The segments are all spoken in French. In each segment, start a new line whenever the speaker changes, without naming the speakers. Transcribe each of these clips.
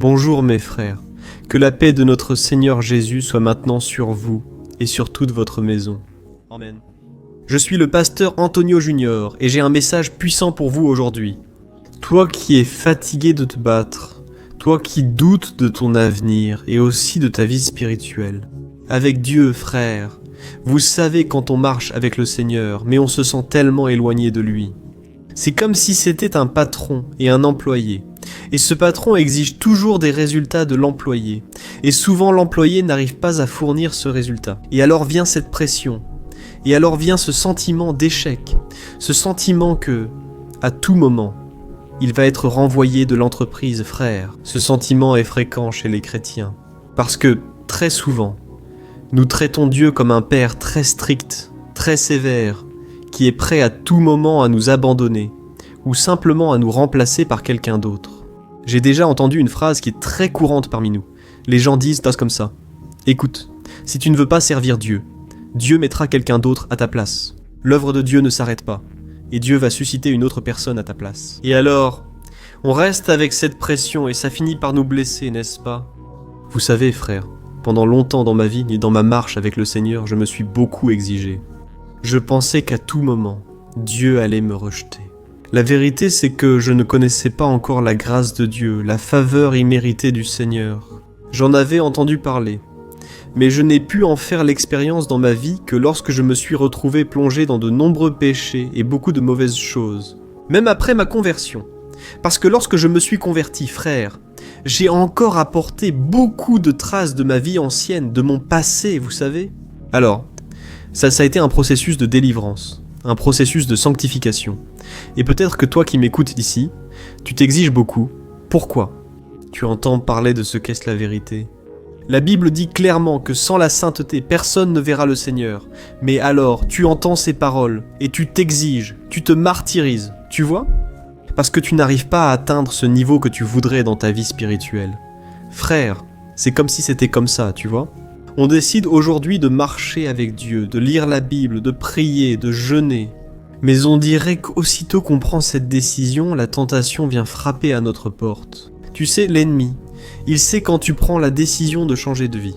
Bonjour mes frères, que la paix de notre Seigneur Jésus soit maintenant sur vous et sur toute votre maison. Amen. Je suis le pasteur Antonio Junior et j'ai un message puissant pour vous aujourd'hui. Toi qui es fatigué de te battre, toi qui doutes de ton avenir et aussi de ta vie spirituelle. Avec Dieu, frère, vous savez quand on marche avec le Seigneur, mais on se sent tellement éloigné de lui. C'est comme si c'était un patron et un employé. Et ce patron exige toujours des résultats de l'employé. Et souvent l'employé n'arrive pas à fournir ce résultat. Et alors vient cette pression. Et alors vient ce sentiment d'échec. Ce sentiment que, à tout moment, il va être renvoyé de l'entreprise, frère. Ce sentiment est fréquent chez les chrétiens. Parce que, très souvent, nous traitons Dieu comme un père très strict, très sévère, qui est prêt à tout moment à nous abandonner, ou simplement à nous remplacer par quelqu'un d'autre. J'ai déjà entendu une phrase qui est très courante parmi nous. Les gens disent comme ça. Écoute, si tu ne veux pas servir Dieu, Dieu mettra quelqu'un d'autre à ta place. L'œuvre de Dieu ne s'arrête pas, et Dieu va susciter une autre personne à ta place. Et alors, on reste avec cette pression et ça finit par nous blesser, n'est-ce pas? Vous savez, frère, pendant longtemps dans ma vie et dans ma marche avec le Seigneur, je me suis beaucoup exigé. Je pensais qu'à tout moment, Dieu allait me rejeter. La vérité, c'est que je ne connaissais pas encore la grâce de Dieu, la faveur imméritée du Seigneur. J'en avais entendu parler, mais je n'ai pu en faire l'expérience dans ma vie que lorsque je me suis retrouvé plongé dans de nombreux péchés et beaucoup de mauvaises choses. Même après ma conversion. Parce que lorsque je me suis converti, frère, j'ai encore apporté beaucoup de traces de ma vie ancienne, de mon passé, vous savez. Alors, ça a été un processus de délivrance, un processus de sanctification. Et peut-être que toi qui m'écoutes d'ici, tu t'exiges beaucoup. Pourquoi? Tu entends parler de ce qu'est la vérité. La Bible dit clairement que sans la sainteté, personne ne verra le Seigneur. Mais alors, tu entends ces paroles et tu t'exiges, tu te martyrises, tu vois? Parce que tu n'arrives pas à atteindre ce niveau que tu voudrais dans ta vie spirituelle. Frère, c'est comme si c'était comme ça, tu vois? On décide aujourd'hui de marcher avec Dieu, de lire la Bible, de prier, de jeûner. Mais on dirait qu'aussitôt qu'on prend cette décision, la tentation vient frapper à notre porte. Tu sais, l'ennemi, il sait quand tu prends la décision de changer de vie.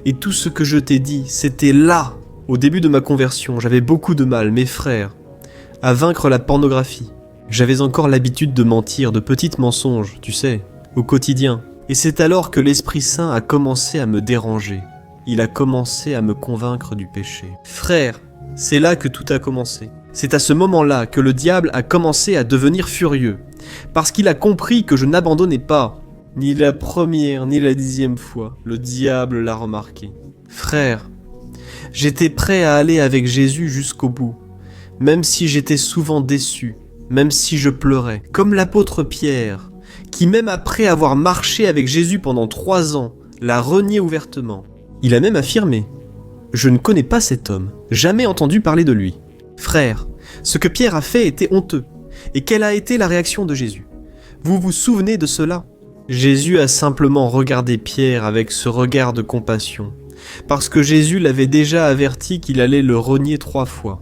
Et tout ce que je t'ai dit, c'était là, au début de ma conversion. J'avais beaucoup de mal, mes frères, à vaincre la pornographie. J'avais encore l'habitude de mentir, de petits mensonges, tu sais, au quotidien. Et c'est alors que l'Esprit Saint a commencé à me déranger. Il a commencé à me convaincre du péché. Frère, c'est là que tout a commencé. C'est à ce moment-là que le diable a commencé à devenir furieux. Parce qu'il a compris que je n'abandonnais pas. Ni la première, ni la 10e fois. Le diable l'a remarqué. Frère, j'étais prêt à aller avec Jésus jusqu'au bout. Même si j'étais souvent déçu. Même si je pleurais. Comme l'apôtre Pierre, qui même après avoir marché avec Jésus pendant 3 ans, l'a renié ouvertement. Il a même affirmé « Je ne connais pas cet homme, jamais entendu parler de lui ». Frère, ce que Pierre a fait était honteux. Et quelle a été la réaction de Jésus? Vous vous souvenez de cela? Jésus a simplement regardé Pierre avec ce regard de compassion, parce que Jésus l'avait déjà averti qu'il allait le renier 3 fois.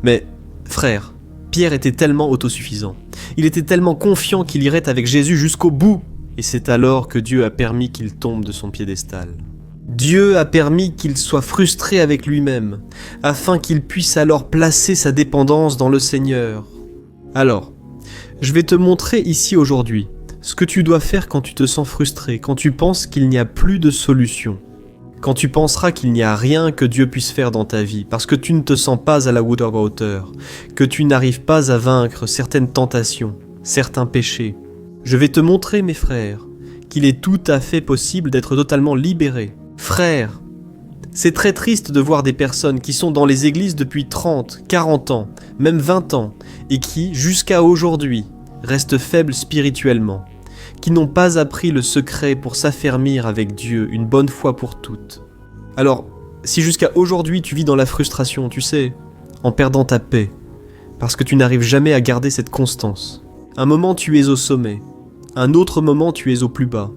Mais, frère, Pierre était tellement autosuffisant. Il était tellement confiant qu'il irait avec Jésus jusqu'au bout. Et c'est alors que Dieu a permis qu'il tombe de son piédestal. Dieu a permis qu'il soit frustré avec lui-même, afin qu'il puisse alors placer sa dépendance dans le Seigneur. Alors, je vais te montrer ici aujourd'hui ce que tu dois faire quand tu te sens frustré, quand tu penses qu'il n'y a plus de solution, quand tu penseras qu'il n'y a rien que Dieu puisse faire dans ta vie, parce que tu ne te sens pas à la hauteur, que tu n'arrives pas à vaincre certaines tentations, certains péchés. Je vais te montrer, mes frères, qu'il est tout à fait possible d'être totalement libéré. Frères, c'est très triste de voir des personnes qui sont dans les églises depuis 30, 40 ans, même 20 ans, et qui, jusqu'à aujourd'hui, restent faibles spirituellement, qui n'ont pas appris le secret pour s'affermir avec Dieu une bonne fois pour toutes. Alors, si jusqu'à aujourd'hui tu vis dans la frustration, tu sais, en perdant ta paix, parce que tu n'arrives jamais à garder cette constance, un moment tu es au sommet, un autre moment tu es au plus bas,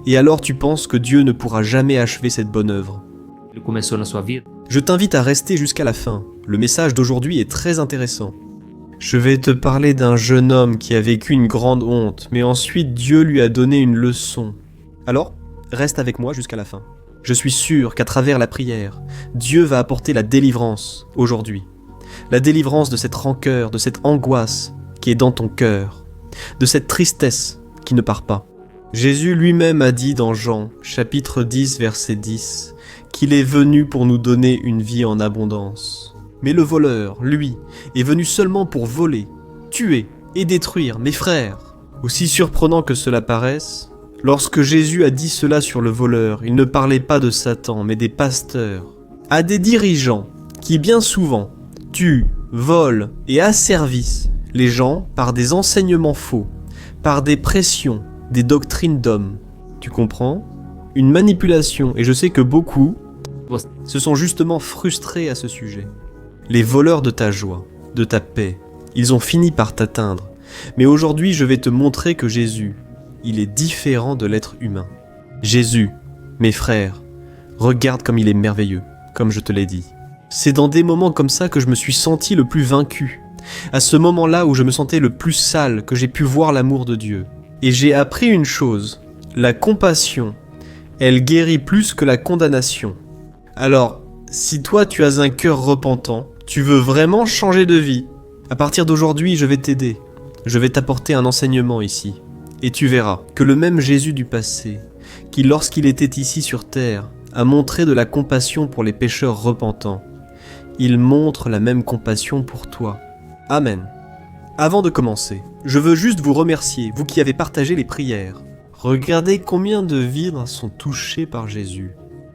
et alors tu penses que Dieu ne pourra jamais achever cette bonne œuvre. Je t'invite à rester jusqu'à la fin. Le message d'aujourd'hui est très intéressant. Je vais te parler d'un jeune homme qui a vécu une grande honte, mais ensuite Dieu lui a donné une leçon. Alors, reste avec moi jusqu'à la fin. Je suis sûr qu'à travers la prière, Dieu va apporter la délivrance aujourd'hui. La délivrance de cette rancœur, de cette angoisse qui est dans ton cœur, de cette tristesse qui ne part pas. Jésus lui-même a dit dans Jean, chapitre 10, verset 10, qu'il est venu pour nous donner une vie en abondance. Mais le voleur, lui, est venu seulement pour voler, tuer et détruire mes frères. Aussi surprenant que cela paraisse, lorsque Jésus a dit cela sur le voleur, il ne parlait pas de Satan, mais des pasteurs, à des dirigeants qui bien souvent tuent, volent et asservissent les gens par des enseignements faux, par des pressions, des doctrines d'hommes. Tu comprends ? Une manipulation, et je sais que beaucoup se sont justement frustrés à ce sujet. Les voleurs de ta joie, de ta paix, ils ont fini par t'atteindre. Mais aujourd'hui, je vais te montrer que Jésus, il est différent de l'être humain. Jésus, mes frères, regarde comme il est merveilleux, comme je te l'ai dit. C'est dans des moments comme ça que je me suis senti le plus vaincu. À ce moment-là où je me sentais le plus sale, que j'ai pu voir l'amour de Dieu. Et j'ai appris une chose, la compassion, elle guérit plus que la condamnation. Alors, si toi tu as un cœur repentant, tu veux vraiment changer de vie, à partir d'aujourd'hui je vais t'aider. Je vais t'apporter un enseignement ici. Et tu verras que le même Jésus du passé, qui lorsqu'il était ici sur terre, a montré de la compassion pour les pécheurs repentants, il montre la même compassion pour toi. Amen. Avant de commencer, je veux juste vous remercier, vous qui avez partagé les prières. Regardez combien de vies sont touchées par Jésus.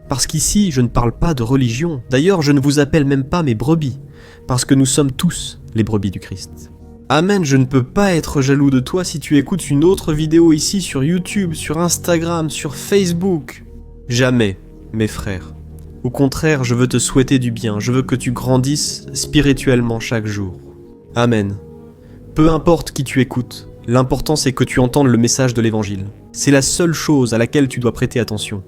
Parce qu'ici, je ne parle pas de religion. D'ailleurs, je ne vous appelle même pas mes brebis, parce que nous sommes tous les brebis du Christ. Amen, je ne peux pas être jaloux de toi si tu écoutes une autre vidéo ici sur YouTube, sur Instagram, sur Facebook. Jamais, mes frères. Au contraire, je veux te souhaiter du bien, je veux que tu grandisses spirituellement chaque jour. Amen. Peu importe qui tu écoutes, l'important c'est que tu entendes le message de l'évangile. C'est la seule chose à laquelle tu dois prêter attention.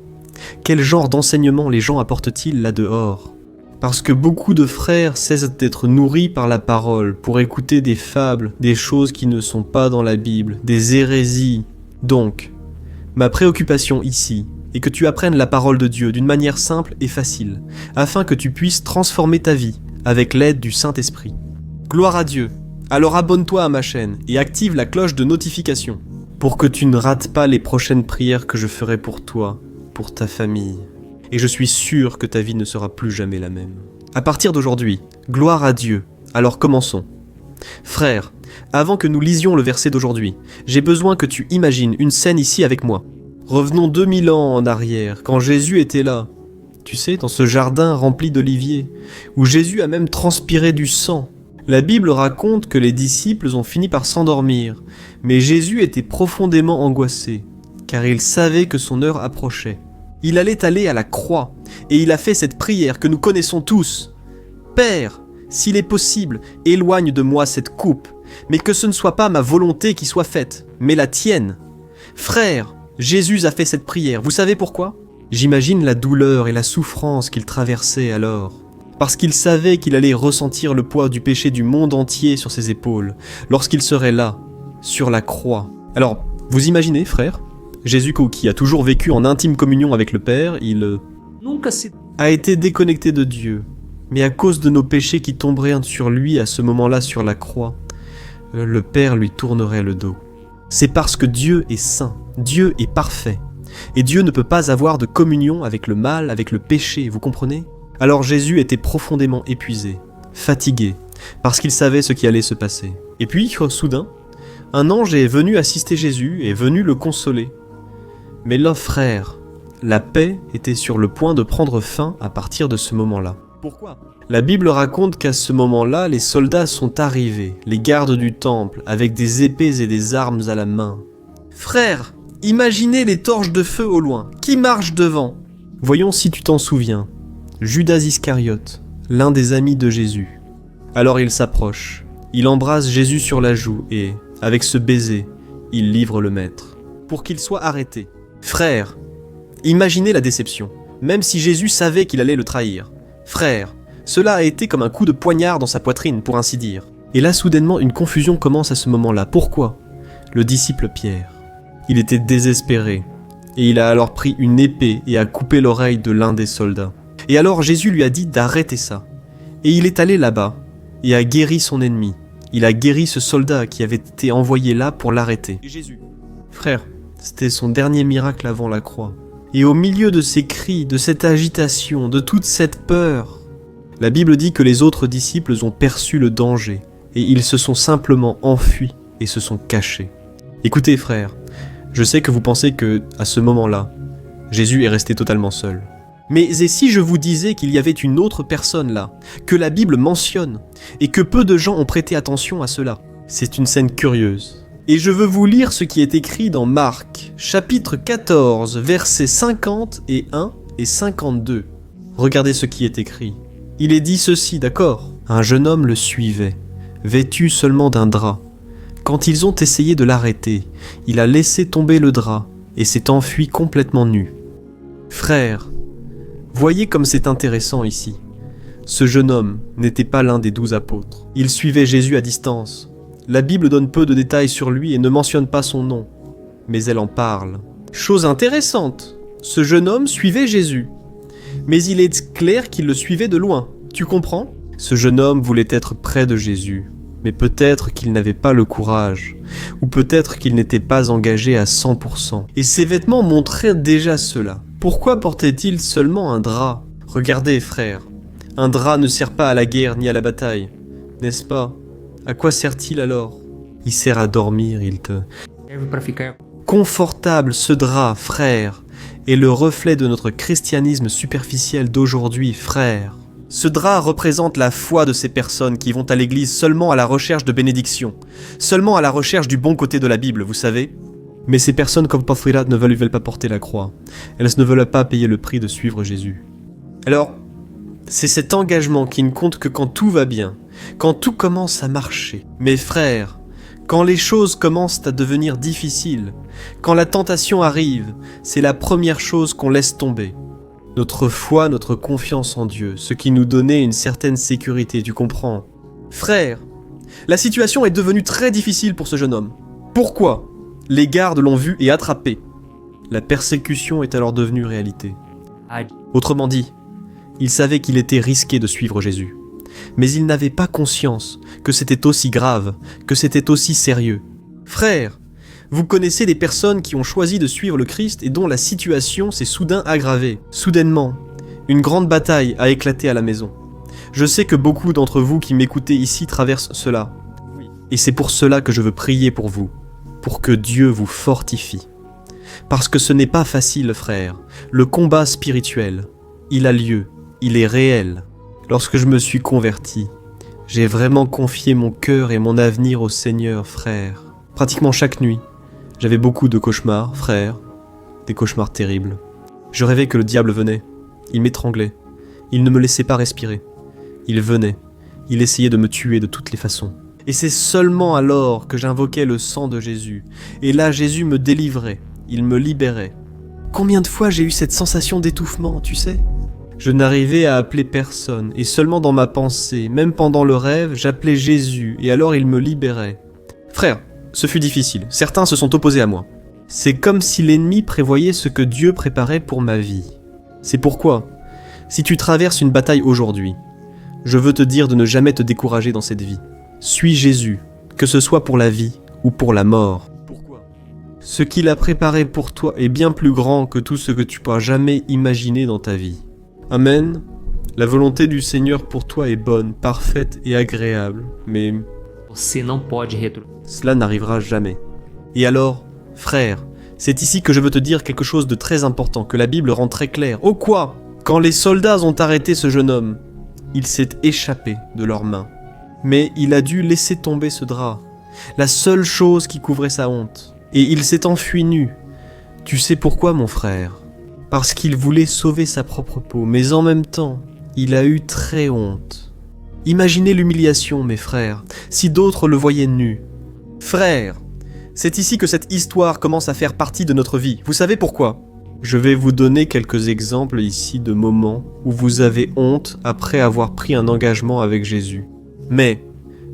Quel genre d'enseignement les gens apportent-ils là dehors ? Parce que beaucoup de frères cessent d'être nourris par la parole pour écouter des fables, des choses qui ne sont pas dans la Bible, des hérésies. Donc, ma préoccupation ici est que tu apprennes la parole de Dieu d'une manière simple et facile, afin que tu puisses transformer ta vie avec l'aide du Saint-Esprit. Gloire à Dieu! Alors abonne-toi à ma chaîne et active la cloche de notification pour que tu ne rates pas les prochaines prières que je ferai pour toi, pour ta famille. Et je suis sûr que ta vie ne sera plus jamais la même. À partir d'aujourd'hui, gloire à Dieu. Alors commençons. Frère, avant que nous lisions le verset d'aujourd'hui, j'ai besoin que tu imagines une scène ici avec moi. Revenons 2000 ans en arrière, quand Jésus était là. Tu sais, dans ce jardin rempli d'oliviers, où Jésus a même transpiré du sang. La Bible raconte que les disciples ont fini par s'endormir, mais Jésus était profondément angoissé, car il savait que son heure approchait. Il allait aller à la croix, et il a fait cette prière que nous connaissons tous. « Père, s'il est possible, éloigne de moi cette coupe, mais que ce ne soit pas ma volonté qui soit faite, mais la tienne. » Frère, Jésus a fait cette prière, vous savez pourquoi ? J'imagine la douleur et la souffrance qu'il traversait alors. Parce qu'il savait qu'il allait ressentir le poids du péché du monde entier sur ses épaules, lorsqu'il serait là, sur la croix. Alors, vous imaginez, frère ? Jésus, qui a toujours vécu en intime communion avec le Père, il a été déconnecté de Dieu. Mais à cause de nos péchés qui tomberaient sur lui à ce moment-là sur la croix, le Père lui tournerait le dos. C'est parce que Dieu est saint, Dieu est parfait. Et Dieu ne peut pas avoir de communion avec le mal, avec le péché, vous comprenez ? Alors Jésus était profondément épuisé, fatigué, parce qu'il savait ce qui allait se passer. Et puis, soudain, un ange est venu assister Jésus, est venu le consoler. Mais là, frère, la paix était sur le point de prendre fin à partir de ce moment-là. Pourquoi ? La Bible raconte qu'à ce moment-là, les soldats sont arrivés, les gardes du temple, avec des épées et des armes à la main. Frère, imaginez les torches de feu au loin. Qui marche devant ? Voyons si tu t'en souviens. Judas Iscariote, l'un des amis de Jésus. Alors il s'approche, il embrasse Jésus sur la joue et, avec ce baiser, il livre le maître, pour qu'il soit arrêté. Frère, imaginez la déception, même si Jésus savait qu'il allait le trahir. Frère, cela a été comme un coup de poignard dans sa poitrine, pour ainsi dire. Et là, soudainement, une confusion commence à ce moment-là. Pourquoi ? Le disciple Pierre. Il était désespéré, et il a alors pris une épée et a coupé l'oreille de l'un des soldats. Et alors Jésus lui a dit d'arrêter ça. Et il est allé là-bas, et a guéri son ennemi. Il a guéri ce soldat qui avait été envoyé là pour l'arrêter. Et Jésus. Frère, c'était son dernier miracle avant la croix. Et au milieu de ces cris, de cette agitation, de toute cette peur, la Bible dit que les autres disciples ont perçu le danger, et ils se sont simplement enfuis et se sont cachés. Écoutez frère, je sais que vous pensez que, à ce moment-là, Jésus est resté totalement seul. Mais et si je vous disais qu'il y avait une autre personne là, que la Bible mentionne, et que peu de gens ont prêté attention à cela? C'est une scène curieuse. Et je veux vous lire ce qui est écrit dans Marc, chapitre 14, versets 51 et 52. Regardez ce qui est écrit. Il est dit ceci, d'accord? Un jeune homme le suivait, vêtu seulement d'un drap. Quand ils ont essayé de l'arrêter, il a laissé tomber le drap et s'est enfui complètement nu. Frères, voyez comme c'est intéressant ici. Ce jeune homme n'était pas l'un des 12 apôtres. Il suivait Jésus à distance. La Bible donne peu de détails sur lui et ne mentionne pas son nom, mais elle en parle. Chose intéressante, ce jeune homme suivait Jésus, mais il est clair qu'il le suivait de loin. Tu comprends? Ce jeune homme voulait être près de Jésus, mais peut-être qu'il n'avait pas le courage, ou peut-être qu'il n'était pas engagé à 100%. Et ses vêtements montraient déjà cela. Pourquoi portait-il seulement un drap? Regardez, frère, un drap ne sert pas à la guerre ni à la bataille, n'est-ce pas? À quoi sert-il alors? Il sert à dormir, Confortable, ce drap, frère, est le reflet de notre christianisme superficiel d'aujourd'hui, frère. Ce drap représente la foi de ces personnes qui vont à l'église seulement à la recherche de bénédiction, seulement à la recherche du bon côté de la Bible, vous savez. Mais ces personnes comme Porphyra ne veulent pas porter la croix. Elles ne veulent pas payer le prix de suivre Jésus. Alors, c'est cet engagement qui ne compte que quand tout va bien, quand tout commence à marcher. Mes frères, quand les choses commencent à devenir difficiles, quand la tentation arrive, c'est la première chose qu'on laisse tomber. Notre foi, notre confiance en Dieu, ce qui nous donnait une certaine sécurité, tu comprends? Frère, la situation est devenue très difficile pour ce jeune homme. Pourquoi? Les gardes l'ont vu et attrapé. La persécution est alors devenue réalité. Autrement dit, il savait qu'il était risqué de suivre Jésus. Mais il n'avait pas conscience que c'était aussi grave, que c'était aussi sérieux. Frère, vous connaissez des personnes qui ont choisi de suivre le Christ et dont la situation s'est soudain aggravée. Soudainement, une grande bataille a éclaté à la maison. Je sais que beaucoup d'entre vous qui m'écoutez ici traversent cela. Et c'est pour cela que je veux prier pour vous, pour que Dieu vous fortifie. Parce que ce n'est pas facile, frère. Le combat spirituel, il a lieu, il est réel. Lorsque je me suis converti, j'ai vraiment confié mon cœur et mon avenir au Seigneur, frère. Pratiquement chaque nuit, j'avais beaucoup de cauchemars, frère, des cauchemars terribles. Je rêvais que le diable venait, il m'étranglait, il ne me laissait pas respirer. Il venait, il essayait de me tuer de toutes les façons. Et c'est seulement alors que j'invoquais le sang de Jésus, et là Jésus me délivrait, il me libérait. Combien de fois j'ai eu cette sensation d'étouffement, tu sais ? Je n'arrivais à appeler personne, et seulement dans ma pensée, même pendant le rêve, j'appelais Jésus, et alors il me libérait. Frère, ce fut difficile, certains se sont opposés à moi. C'est comme si l'ennemi prévoyait ce que Dieu préparait pour ma vie. C'est pourquoi, si tu traverses une bataille aujourd'hui, je veux te dire de ne jamais te décourager dans cette vie. Suis Jésus, que ce soit pour la vie ou pour la mort. Pourquoi ? Ce qu'il a préparé pour toi est bien plus grand que tout ce que tu pourras jamais imaginer dans ta vie. Amen. La volonté du Seigneur pour toi est bonne, parfaite et agréable, mais cela n'arrivera jamais. Et alors, frère, c'est ici que je veux te dire quelque chose de très important, que la Bible rend très clair. Oh quoi ? Quand les soldats ont arrêté ce jeune homme, il s'est échappé de leurs mains. Mais il a dû laisser tomber ce drap, la seule chose qui couvrait sa honte. Et il s'est enfui nu. Tu sais pourquoi, mon frère ? Parce qu'il voulait sauver sa propre peau, mais en même temps, il a eu très honte. Imaginez l'humiliation, mes frères, si d'autres le voyaient nu. Frères, c'est ici que cette histoire commence à faire partie de notre vie. Vous savez pourquoi ? Je vais vous donner quelques exemples ici de moments où vous avez honte après avoir pris un engagement avec Jésus. Mais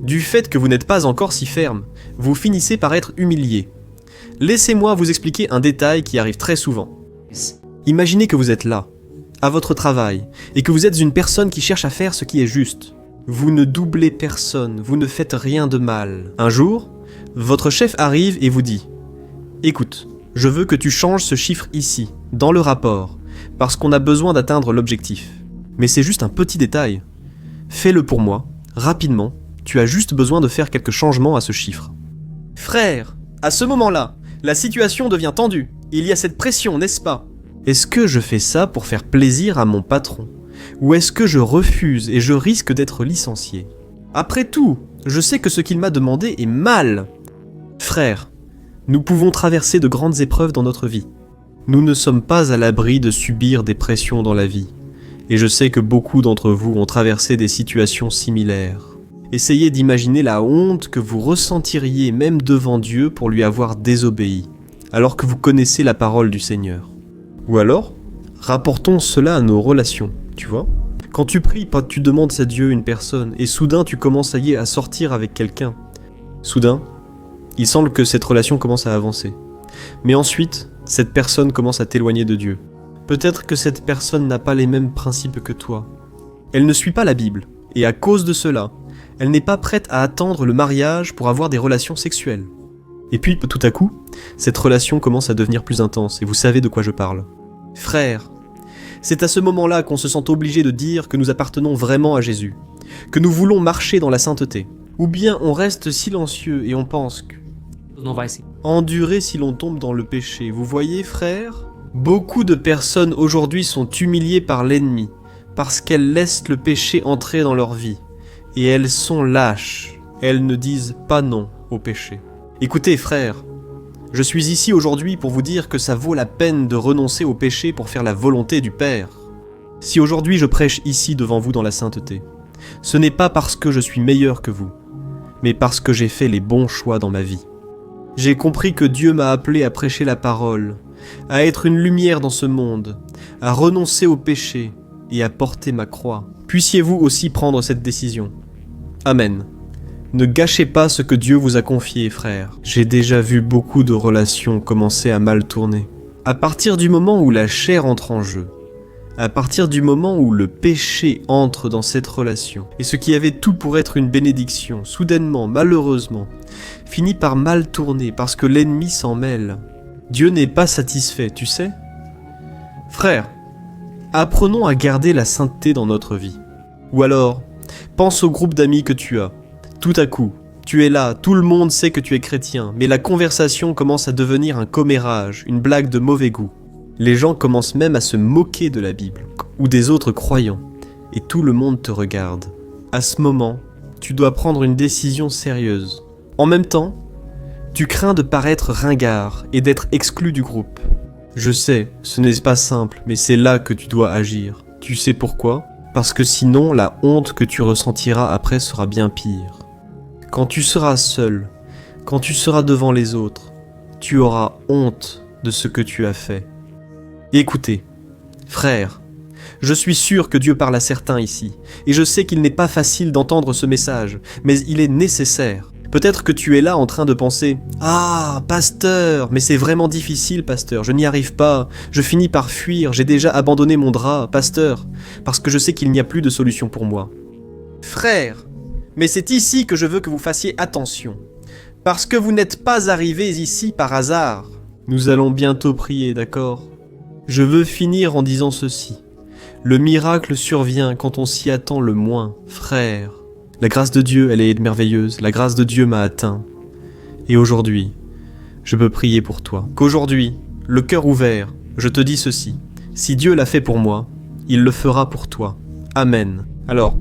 Du fait que vous n'êtes pas encore si ferme, vous finissez par être humilié. Laissez-moi vous expliquer un détail qui arrive très souvent. Imaginez que vous êtes là, à votre travail, et que vous êtes une personne qui cherche à faire ce qui est juste. Vous ne doublez personne, vous ne faites rien de mal. Un jour, votre chef arrive et vous dit « Écoute, je veux que tu changes ce chiffre ici, dans le rapport, parce qu'on a besoin d'atteindre l'objectif. Mais c'est juste un petit détail. Fais-le pour moi, rapidement, tu as juste besoin de faire quelques changements à ce chiffre. » Frère, à ce moment-là, la situation devient tendue. Il y a cette pression, n'est-ce pas? Est-ce que je fais ça pour faire plaisir à mon patron? Ou est-ce que je refuse et je risque d'être licencié? Après tout, je sais que ce qu'il m'a demandé est mal. Frère, nous pouvons traverser de grandes épreuves dans notre vie. Nous ne sommes pas à l'abri de subir des pressions dans la vie. Et je sais que beaucoup d'entre vous ont traversé des situations similaires. Essayez d'imaginer la honte que vous ressentiriez même devant Dieu pour lui avoir désobéi, alors que vous connaissez la parole du Seigneur. Ou alors, rapportons cela à nos relations, tu vois? Quand tu pries, tu demandes à Dieu une personne, et soudain tu commences à sortir avec quelqu'un. Soudain, il semble que cette relation commence à avancer. Mais ensuite, cette personne commence à t'éloigner de Dieu. Peut-être que cette personne n'a pas les mêmes principes que toi. Elle ne suit pas la Bible, et à cause de cela, elle n'est pas prête à attendre le mariage pour avoir des relations sexuelles. Et puis, tout à coup, cette relation commence à devenir plus intense, et vous savez de quoi je parle. Frère, c'est à ce moment-là qu'on se sent obligé de dire que nous appartenons vraiment à Jésus, que nous voulons marcher dans la sainteté. Ou bien on reste silencieux et on pense que... Endurer si l'on tombe dans le péché. Vous voyez, frère? Beaucoup de personnes aujourd'hui sont humiliées par l'ennemi, parce qu'elles laissent le péché entrer dans leur vie. Et elles sont lâches. Elles ne disent pas non au péché. Écoutez, frère, je suis ici aujourd'hui pour vous dire que ça vaut la peine de renoncer au péché pour faire la volonté du Père. Si aujourd'hui je prêche ici devant vous dans la sainteté, ce n'est pas parce que je suis meilleur que vous, mais parce que j'ai fait les bons choix dans ma vie. J'ai compris que Dieu m'a appelé à prêcher la parole, à être une lumière dans ce monde, à renoncer au péché et à porter ma croix. Puissiez-vous aussi prendre cette décision. Amen. Ne gâchez pas ce que Dieu vous a confié, frère. J'ai déjà vu beaucoup de relations commencer à mal tourner. À partir du moment où la chair entre en jeu, à partir du moment où le péché entre dans cette relation, et ce qui avait tout pour être une bénédiction, soudainement, malheureusement, finit par mal tourner parce que l'ennemi s'en mêle. Dieu n'est pas satisfait, tu sais? Frère, apprenons à garder la sainteté dans notre vie. Ou alors, pense au groupe d'amis que tu as. Tout à coup, tu es là, tout le monde sait que tu es chrétien, mais la conversation commence à devenir un commérage, une blague de mauvais goût. Les gens commencent même à se moquer de la Bible, ou des autres croyants, et tout le monde te regarde. À ce moment, tu dois prendre une décision sérieuse. En même temps, tu crains de paraître ringard et d'être exclu du groupe. Je sais, ce n'est pas simple, mais c'est là que tu dois agir. Tu sais pourquoi? Parce que sinon, la honte que tu ressentiras après sera bien pire. Quand tu seras seul, quand tu seras devant les autres, tu auras honte de ce que tu as fait. Écoutez, frère, je suis sûr que Dieu parle à certains ici, et je sais qu'il n'est pas facile d'entendre ce message, mais il est nécessaire. Peut-être que tu es là en train de penser « Ah, pasteur, mais c'est vraiment difficile, pasteur, je n'y arrive pas, je finis par fuir, j'ai déjà abandonné mon drap, pasteur, parce que je sais qu'il n'y a plus de solution pour moi. » Frère, mais c'est ici que je veux que vous fassiez attention, parce que vous n'êtes pas arrivés ici par hasard. Nous allons bientôt prier, d'accord? Je veux finir en disant ceci. Le miracle survient quand on s'y attend le moins, frère. La grâce de Dieu, elle est merveilleuse. La grâce de Dieu m'a atteint. Et aujourd'hui, je peux prier pour toi. Qu'aujourd'hui, le cœur ouvert, je te dis ceci. Si Dieu l'a fait pour moi, il le fera pour toi. Amen. Alors,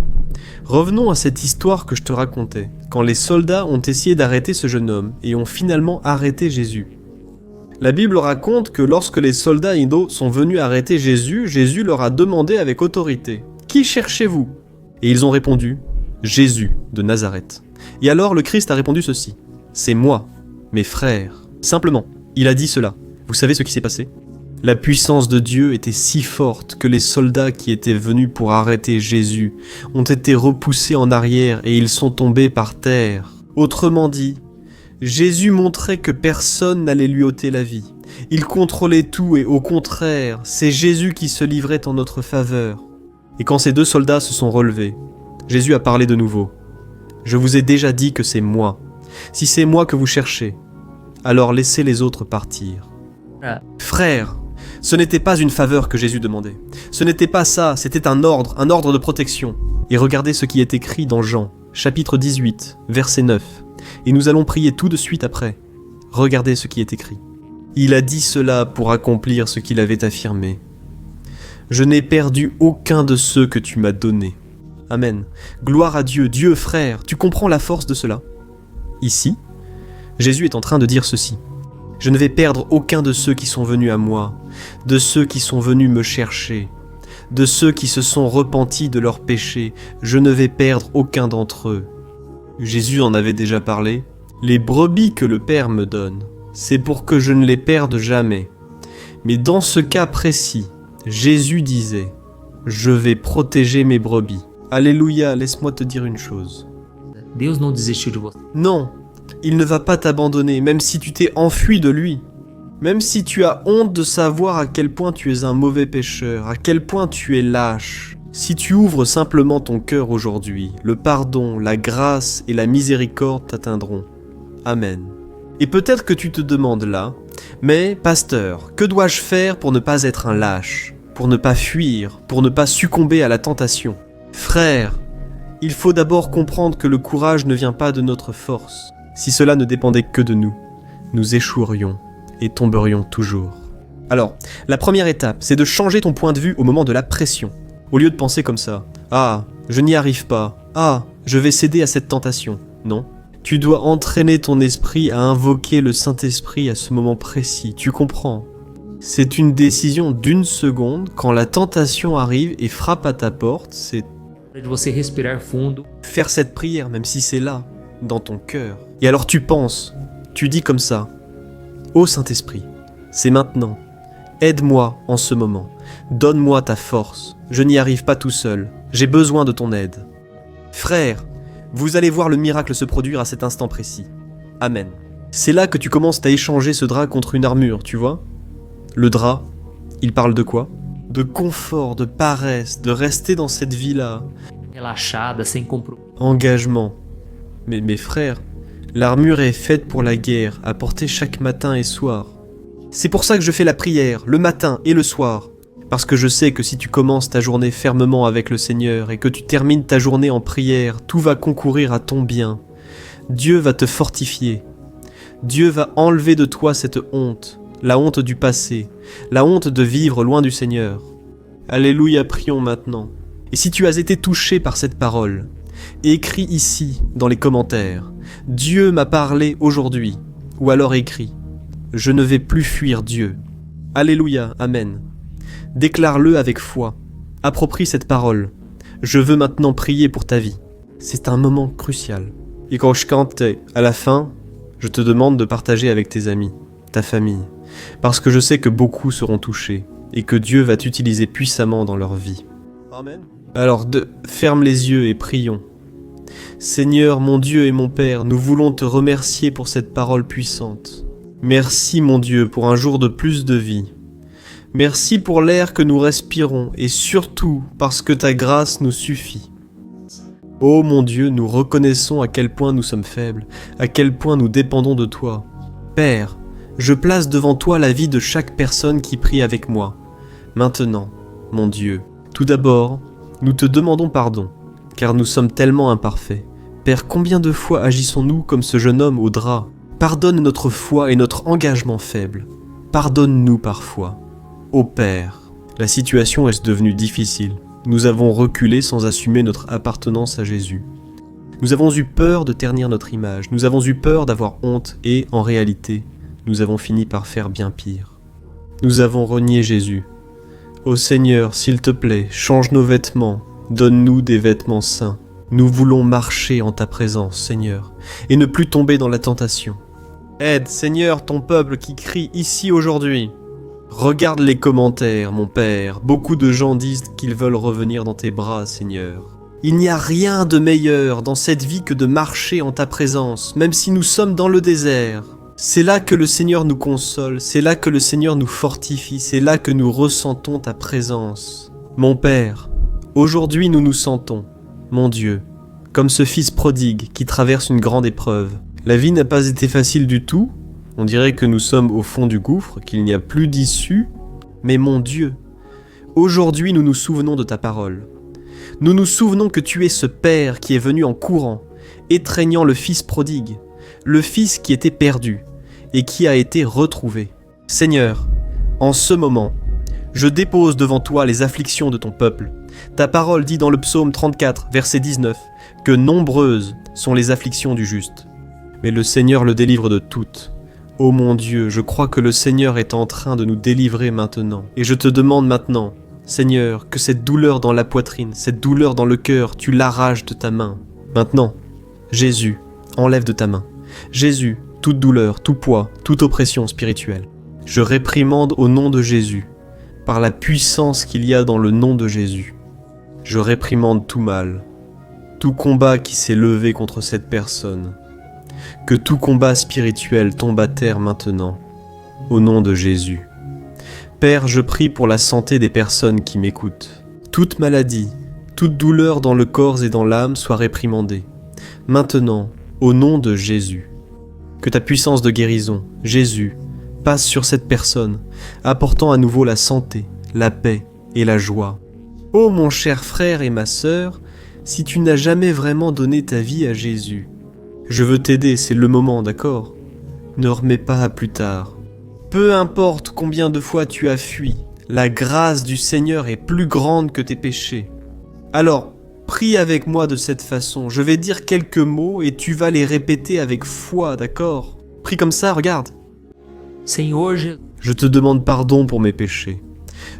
revenons à cette histoire que je te racontais. Quand les soldats ont essayé d'arrêter ce jeune homme et ont finalement arrêté Jésus. La Bible raconte que lorsque les soldats indo sont venus arrêter Jésus, Jésus leur a demandé avec autorité « Qui cherchez-vous » Et ils ont répondu « Jésus de Nazareth ». Et alors le Christ a répondu ceci « C'est moi, mes frères ». Simplement, il a dit cela. Vous savez ce qui s'est passé? La puissance de Dieu était si forte que les soldats qui étaient venus pour arrêter Jésus ont été repoussés en arrière et ils sont tombés par terre. Autrement dit, Jésus montrait que personne n'allait lui ôter la vie. Il contrôlait tout et au contraire, c'est Jésus qui se livrait en notre faveur. Et quand ces deux soldats se sont relevés, Jésus a parlé de nouveau. « Je vous ai déjà dit que c'est moi. Si c'est moi que vous cherchez, alors laissez les autres partir. » Frères, ce n'était pas une faveur que Jésus demandait. Ce n'était pas ça, c'était un ordre de protection. Et regardez ce qui est écrit dans Jean, chapitre 18, verset 9. Et nous allons prier tout de suite après. Regardez ce qui est écrit. Il a dit cela pour accomplir ce qu'il avait affirmé. « Je n'ai perdu aucun de ceux que tu m'as donnés. » Amen. Gloire à Dieu. Dieu, frère, tu comprends la force de cela? Ici, Jésus est en train de dire ceci. Je ne vais perdre aucun de ceux qui sont venus à moi, de ceux qui sont venus me chercher, de ceux qui se sont repentis de leurs péchés. Je ne vais perdre aucun d'entre eux. Jésus en avait déjà parlé. Les brebis que le Père me donne, c'est pour que je ne les perde jamais. Mais dans ce cas précis, Jésus disait, je vais protéger mes brebis. Alléluia, laisse-moi te dire une chose.
Deus não desistiu de você.
Non, il ne va pas t'abandonner, même si tu t'es enfui de lui. Même si tu as honte de savoir à quel point tu es un mauvais pécheur, à quel point tu es lâche. Si tu ouvres simplement ton cœur aujourd'hui, le pardon, la grâce et la miséricorde t'atteindront. Amen. Et peut-être que tu te demandes là, mais pasteur, que dois-je faire pour ne pas être un lâche, pour ne pas fuir, pour ne pas succomber à la tentation? Frère, il faut d'abord comprendre que le courage ne vient pas de notre force. Si cela ne dépendait que de nous, nous échouerions et tomberions toujours. Alors, la première étape, c'est de changer ton point de vue au moment de la pression. Au lieu de penser comme ça, « Ah, je n'y arrive pas. Ah, je vais céder à cette tentation. » Non. Tu dois entraîner ton esprit à invoquer le Saint-Esprit à ce moment précis. Tu comprends? C'est une décision d'une seconde. Quand la tentation arrive et frappe à ta porte, c'est
De você respirar fundo.
faire cette prière, même si c'est là, dans ton cœur. Et alors tu penses, tu dis comme ça, « Ô Saint-Esprit, c'est maintenant. Aide-moi en ce moment. Donne-moi ta force. Je n'y arrive pas tout seul. J'ai besoin de ton aide. » Frère, vous allez voir le miracle se produire à cet instant précis. Amen. C'est là que tu commences à échanger ce drap contre une armure, tu vois? Le drap, il parle de quoi? De confort, de paresse, de rester dans cette vie-là.
Relaxada, sem compromisso.
Engagement. Mais mes frères, l'armure est faite pour la guerre, à porter chaque matin et soir. C'est pour ça que je fais la prière, le matin et le soir. Parce que je sais que si tu commences ta journée fermement avec le Seigneur et que tu termines ta journée en prière, tout va concourir à ton bien. Dieu va te fortifier. Dieu va enlever de toi cette honte, la honte du passé, la honte de vivre loin du Seigneur. Alléluia, prions maintenant. Et si tu as été touché par cette parole, écris ici, dans les commentaires, « Dieu m'a parlé aujourd'hui » ou alors écris, « Je ne vais plus fuir Dieu ». Alléluia, Amen. Déclare-le avec foi. Approprie cette parole. Je veux maintenant prier pour ta vie. C'est un moment crucial. Et quand je chante à la fin, je te demande de partager avec tes amis, ta famille, parce que je sais que beaucoup seront touchés et que Dieu va t'utiliser puissamment dans leur vie. Amen. Alors, ferme les yeux et prions. Seigneur, mon Dieu et mon Père, nous voulons te remercier pour cette parole puissante. Merci, mon Dieu, pour un jour de plus de vie. Merci pour l'air que nous respirons et surtout parce que ta grâce nous suffit. Ô mon Dieu, nous reconnaissons à quel point nous sommes faibles, à quel point nous dépendons de toi. Père, je place devant toi la vie de chaque personne qui prie avec moi. Maintenant, mon Dieu, tout d'abord, nous te demandons pardon, car nous sommes tellement imparfaits. Père, combien de fois agissons-nous comme ce jeune homme au drap? Pardonne notre foi et notre engagement faible. Pardonne-nous parfois. Ô Père, la situation est devenue difficile. Nous avons reculé sans assumer notre appartenance à Jésus. Nous avons eu peur de ternir notre image. Nous avons eu peur d'avoir honte et, en réalité, nous avons fini par faire bien pire. Nous avons renié Jésus. Ô Seigneur, s'il te plaît, change nos vêtements. Donne-nous des vêtements saints. Nous voulons marcher en ta présence, Seigneur, et ne plus tomber dans la tentation. Aide, Seigneur, ton peuple qui crie ici aujourd'hui. Regarde les commentaires, mon Père. Beaucoup de gens disent qu'ils veulent revenir dans tes bras, Seigneur. Il n'y a rien de meilleur dans cette vie que de marcher en ta présence, même si nous sommes dans le désert. C'est là que le Seigneur nous console, c'est là que le Seigneur nous fortifie, c'est là que nous ressentons ta présence. Mon Père, aujourd'hui nous nous sentons, mon Dieu, comme ce fils prodigue qui traverse une grande épreuve. La vie n'a pas été facile du tout, on dirait que nous sommes au fond du gouffre, qu'il n'y a plus d'issue, mais mon Dieu, aujourd'hui nous nous souvenons de ta parole. Nous nous souvenons que tu es ce Père qui est venu en courant, étreignant le fils prodigue, le fils qui était perdu et qui a été retrouvé. Seigneur, en ce moment, je dépose devant toi les afflictions de ton peuple. Ta parole dit dans le psaume 34, verset 19, que nombreuses sont les afflictions du juste. Mais le Seigneur le délivre de toutes. Ô mon Dieu, je crois que le Seigneur est en train de nous délivrer maintenant. Et je te demande maintenant, Seigneur, que cette douleur dans la poitrine, cette douleur dans le cœur, tu l'arraches de ta main. Maintenant, Jésus, enlève de ta main. Jésus, toute douleur, tout poids, toute oppression spirituelle. Je réprimande au nom de Jésus, par la puissance qu'il y a dans le nom de Jésus. Je réprimande tout mal, tout combat qui s'est levé contre cette personne. Que tout combat spirituel tombe à terre maintenant, au nom de Jésus. Père, je prie pour la santé des personnes qui m'écoutent. Toute maladie, toute douleur dans le corps et dans l'âme soit réprimandée. Maintenant, au nom de Jésus. Que ta puissance de guérison, Jésus, passe sur cette personne, apportant à nouveau la santé, la paix et la joie. Ô mon cher frère et ma sœur, si tu n'as jamais vraiment donné ta vie à Jésus, je veux t'aider, c'est le moment, d'accord? Ne remets pas à plus tard. Peu importe combien de fois tu as fui, la grâce du Seigneur est plus grande que tes péchés. Alors, prie avec moi de cette façon. Je vais dire quelques mots et tu vas les répéter avec foi, d'accord? Prie comme ça, regarde.
Senhor Jesus,
Je te demande pardon pour mes péchés.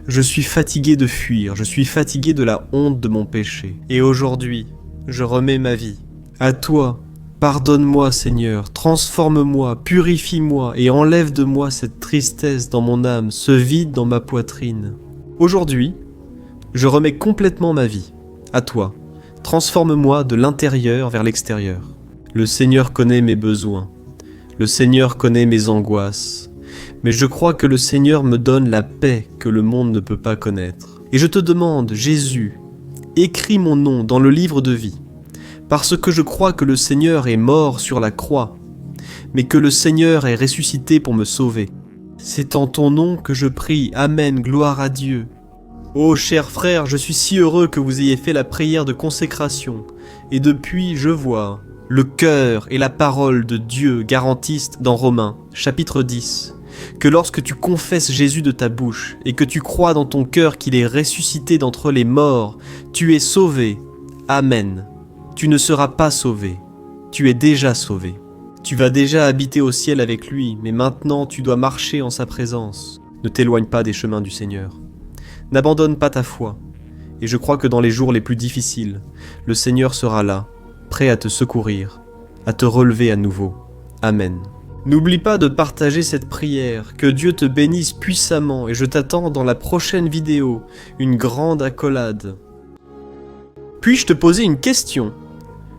Je suis fatigué de fuir, je suis fatigué de la honte de mon péché. Et aujourd'hui, je remets ma vie à toi. Pardonne-moi, Seigneur, transforme-moi, purifie-moi et enlève de moi cette tristesse dans mon âme, ce vide dans ma poitrine. Aujourd'hui, je remets complètement ma vie à toi. Transforme-moi de l'intérieur vers l'extérieur. Le Seigneur connaît mes besoins. Le Seigneur connaît mes angoisses. Mais je crois que le Seigneur me donne la paix que le monde ne peut pas connaître. Et je te demande, Jésus, écris mon nom dans le livre de vie. Parce que je crois que le Seigneur est mort sur la croix, mais que le Seigneur est ressuscité pour me sauver. C'est en ton nom que je prie. Amen, gloire à Dieu. Ô cher frère, je suis si heureux que vous ayez fait la prière de consécration, et depuis je vois, le cœur et la parole de Dieu garantissent dans Romains, chapitre 10, que lorsque tu confesses Jésus de ta bouche, et que tu crois dans ton cœur qu'il est ressuscité d'entre les morts, tu es sauvé. Amen. Tu ne seras pas sauvé, tu es déjà sauvé. Tu vas déjà habiter au ciel avec lui, mais maintenant tu dois marcher en sa présence. Ne t'éloigne pas des chemins du Seigneur. N'abandonne pas ta foi, et je crois que dans les jours les plus difficiles, le Seigneur sera là, prêt à te secourir, à te relever à nouveau. Amen. N'oublie pas de partager cette prière, que Dieu te bénisse puissamment, et je t'attends dans la prochaine vidéo, une grande accolade. Puis-je te poser une question ?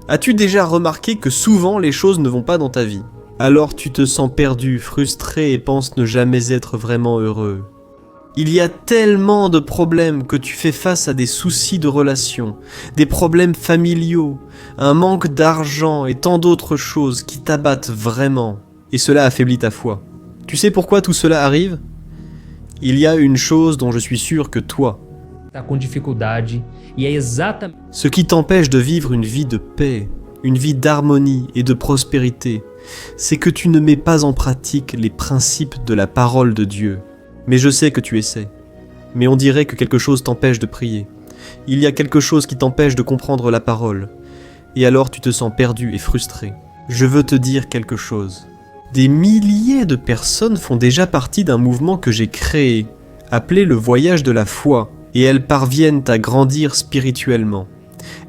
As-tu déjà remarqué que souvent les choses ne vont pas dans ta vie ? Alors tu te sens perdu, frustré et penses ne jamais être vraiment heureux. Il y a tellement de problèmes que tu fais face à des soucis de relations, des problèmes familiaux, un manque d'argent et tant d'autres choses qui t'abattent vraiment. Et cela affaiblit ta foi. Tu sais pourquoi tout cela arrive ? Il y a une chose dont je suis sûr que toi,
está com dificuldade e é exatamente
ce qui t'empêche de vivre une vie de paix, une vie d'harmonie et de prospérité, c'est que tu ne mets pas en pratique les principes de la parole de Dieu. Mais je sais que tu essaies. Mais on dirait que quelque chose t'empêche de prier. Il y a quelque chose qui t'empêche de comprendre la parole. Et alors tu te sens perdu et frustré. Je veux te dire quelque chose. Des milliers de personnes font déjà partie d'un mouvement que j'ai créé, appelé le voyage de la foi. Et elles parviennent à grandir spirituellement.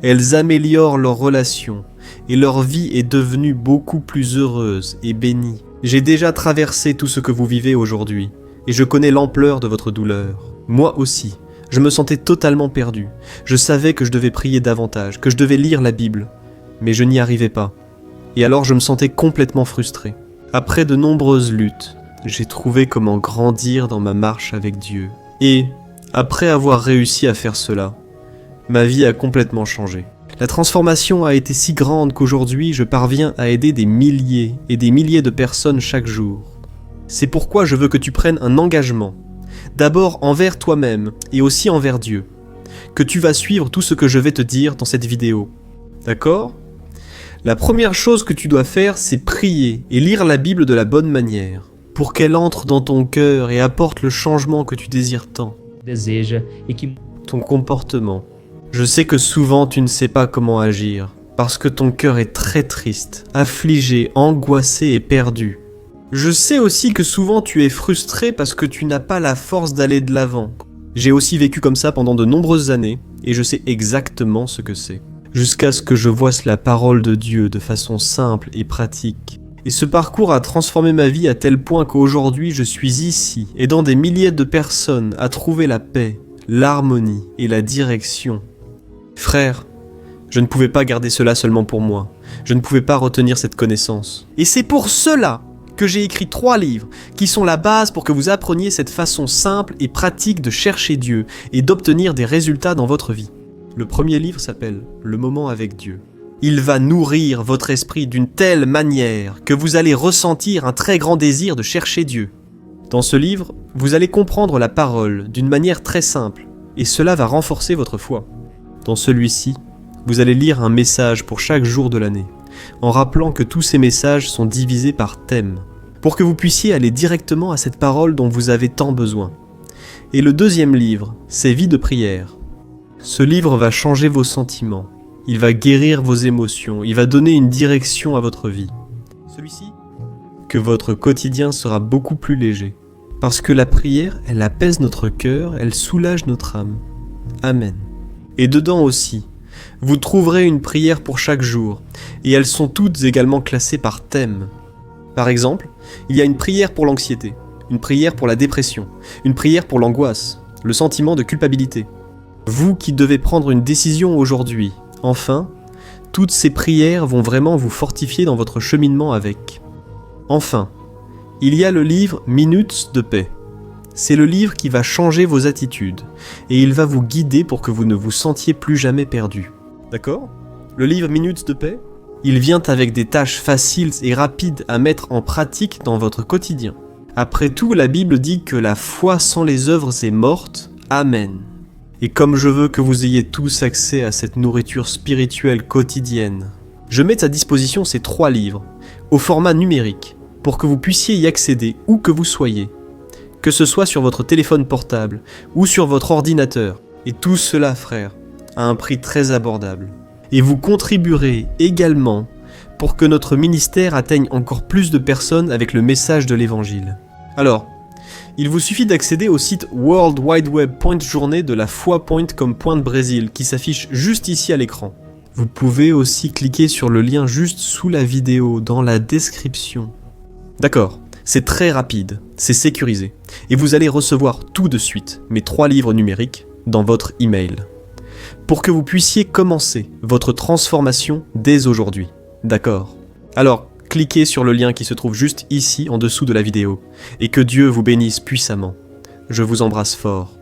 Elles améliorent leurs relations et leur vie est devenue beaucoup plus heureuse et bénie. J'ai déjà traversé tout ce que vous vivez aujourd'hui, et je connais l'ampleur de votre douleur. Moi aussi, je me sentais totalement perdu. Je savais que je devais prier davantage, que je devais lire la Bible, mais je n'y arrivais pas. Et alors je me sentais complètement frustré. Après de nombreuses luttes, j'ai trouvé comment grandir dans ma marche avec Dieu. Et, après avoir réussi à faire cela, ma vie a complètement changé. La transformation a été si grande qu'aujourd'hui je parviens à aider des milliers et des milliers de personnes chaque jour. C'est pourquoi je veux que tu prennes un engagement, d'abord envers toi-même et aussi envers Dieu, que tu vas suivre tout ce que je vais te dire dans cette vidéo. D'accord ? La première chose que tu dois faire, c'est prier et lire la Bible de la bonne manière, pour qu'elle entre dans ton cœur et apporte le changement que tu désires tant.
Deseja e que
Ton comportement. Je sais que souvent tu ne sais pas comment agir, parce que ton cœur est très triste, affligé, angoissé et perdu. Je sais aussi que souvent tu es frustré parce que tu n'as pas la force d'aller de l'avant. J'ai aussi vécu comme ça pendant de nombreuses années, et je sais exactement ce que c'est. Jusqu'à ce que je voie la parole de Dieu de façon simple et pratique. Et ce parcours a transformé ma vie à tel point qu'aujourd'hui je suis ici, aidant des milliers de personnes à trouver la paix, l'harmonie et la direction. Frère, je ne pouvais pas garder cela seulement pour moi. Je ne pouvais pas retenir cette connaissance. Et c'est pour cela que j'ai écrit 3 livres qui sont la base pour que vous appreniez cette façon simple et pratique de chercher Dieu et d'obtenir des résultats dans votre vie. Le premier livre s'appelle « Le moment avec Dieu ». Il va nourrir votre esprit d'une telle manière que vous allez ressentir un très grand désir de chercher Dieu. Dans ce livre, vous allez comprendre la parole d'une manière très simple et cela va renforcer votre foi. Dans celui-ci, vous allez lire un message pour chaque jour de l'année, en rappelant que tous ces messages sont divisés par thème, pour que vous puissiez aller directement à cette parole dont vous avez tant besoin. Et le deuxième livre, c'est Vie de prière. Ce livre va changer vos sentiments, il va guérir vos émotions, il va donner une direction à votre vie. Celui-ci, que votre quotidien sera beaucoup plus léger, parce que la prière, elle apaise notre cœur, elle soulage notre âme. Amen. Et dedans aussi, vous trouverez une prière pour chaque jour, et elles sont toutes également classées par thème. Par exemple, il y a une prière pour l'anxiété, une prière pour la dépression, une prière pour l'angoisse, le sentiment de culpabilité. Vous qui devez prendre une décision aujourd'hui, enfin, toutes ces prières vont vraiment vous fortifier dans votre cheminement avec. Enfin, il y a le livre Minutes de paix. C'est le livre qui va changer vos attitudes, et il va vous guider pour que vous ne vous sentiez plus jamais perdu. D'accord ? Le livre Minutes de paix, il vient avec des tâches faciles et rapides à mettre en pratique dans votre quotidien. Après tout, la Bible dit que la foi sans les œuvres est morte. Amen. Et comme je veux que vous ayez tous accès à cette nourriture spirituelle quotidienne, je mets à disposition ces 3 livres, au format numérique, pour que vous puissiez y accéder où que vous soyez, que ce soit sur votre téléphone portable ou sur votre ordinateur. Et tout cela, frère, à un prix très abordable. Et vous contribuerez également pour que notre ministère atteigne encore plus de personnes avec le message de l'Évangile. Alors, il vous suffit d'accéder au site World Wide Web Point Journée de la Foi Point comme Point de Brésil qui s'affiche juste ici à l'écran. Vous pouvez aussi cliquer sur le lien juste sous la vidéo dans la description. D'accord, c'est très rapide, c'est sécurisé, et vous allez recevoir tout de suite mes 3 livres numériques dans votre email, pour que vous puissiez commencer votre transformation dès aujourd'hui. D'accord ? Alors, cliquez sur le lien qui se trouve juste ici en dessous de la vidéo, et que Dieu vous bénisse puissamment. Je vous embrasse fort.